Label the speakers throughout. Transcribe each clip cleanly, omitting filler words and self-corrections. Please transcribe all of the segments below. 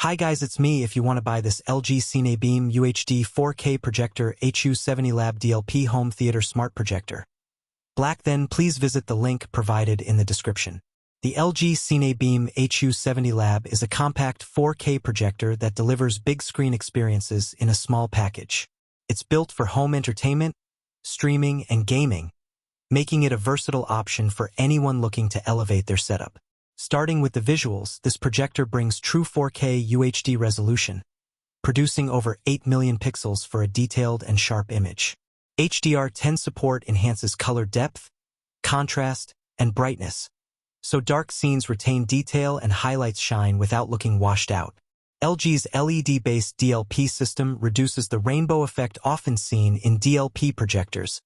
Speaker 1: Hi guys, it's me. If you want to buy this LG CineBeam UHD 4K Projector HU70LAB DLP home theater smart projector. Black, then please visit the link provided in the description. The LG CineBeam HU70LAB is a compact 4K projector that delivers big screen experiences in a small package. It's built for home entertainment, streaming, and gaming, making it a versatile option for anyone looking to elevate their setup. Starting with the visuals, this projector brings true 4K UHD resolution, producing over 8 million pixels for a detailed and sharp image. HDR10 support enhances color depth, contrast, and brightness, so dark scenes retain detail and highlights shine without looking washed out. LG's LED-based DLP system reduces the rainbow effect often seen in DLP projectors,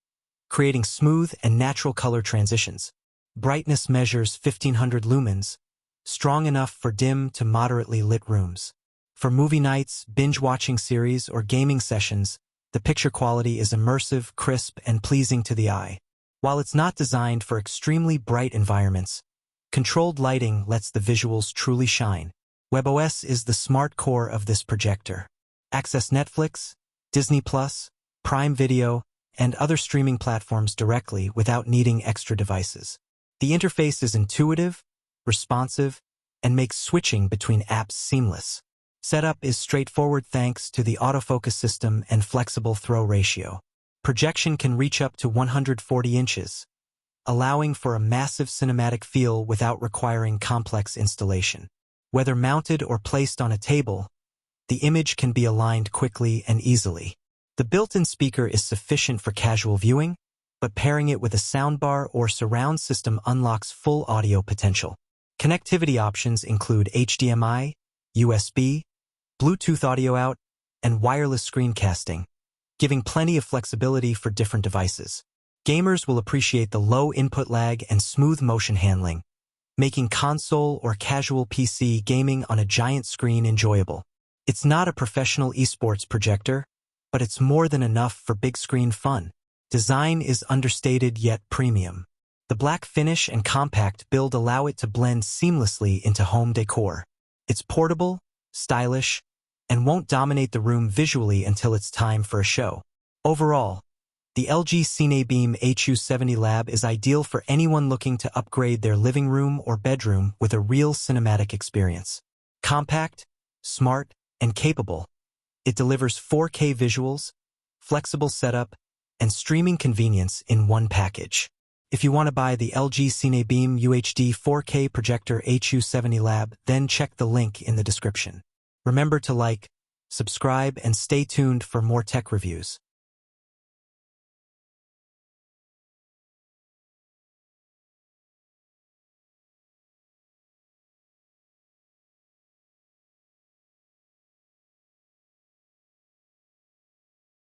Speaker 1: creating smooth and natural color transitions. Brightness measures 1500 lumens, strong enough for dim to moderately lit rooms. For movie nights, binge-watching series, or gaming sessions, the picture quality is immersive, crisp, and pleasing to the eye. While it's not designed for extremely bright environments, controlled lighting lets the visuals truly shine. WebOS is the smart core of this projector. Access Netflix, Disney+, Prime Video, and other streaming platforms directly without needing extra devices. The interface is intuitive, responsive, and makes switching between apps seamless. Setup is straightforward thanks to the autofocus system and flexible throw ratio. Projection can reach up to 140 inches, allowing for a massive cinematic feel without requiring complex installation. Whether mounted or placed on a table, the image can be aligned quickly and easily. The built-in speaker is sufficient for casual viewing, but pairing it with a soundbar or surround system unlocks full audio potential. Connectivity options include HDMI, USB, Bluetooth audio out, and wireless screencasting, giving plenty of flexibility for different devices. Gamers will appreciate the low input lag and smooth motion handling, making console or casual PC gaming on a giant screen enjoyable. It's not a professional esports projector, but it's more than enough for big screen fun. Design is understated yet premium. The black finish and compact build allow it to blend seamlessly into home decor. It's portable, stylish, and won't dominate the room visually until it's time for a show. Overall, the LG CineBeam HU70LAB is ideal for anyone looking to upgrade their living room or bedroom with a real cinematic experience. Compact, smart, and capable, it delivers 4K visuals, flexible setup, and streaming convenience in one package. If you want to buy the LG CineBeam UHD 4K Projector HU70LAB, then check the link in the description. Remember to like, subscribe, and stay tuned for more tech reviews.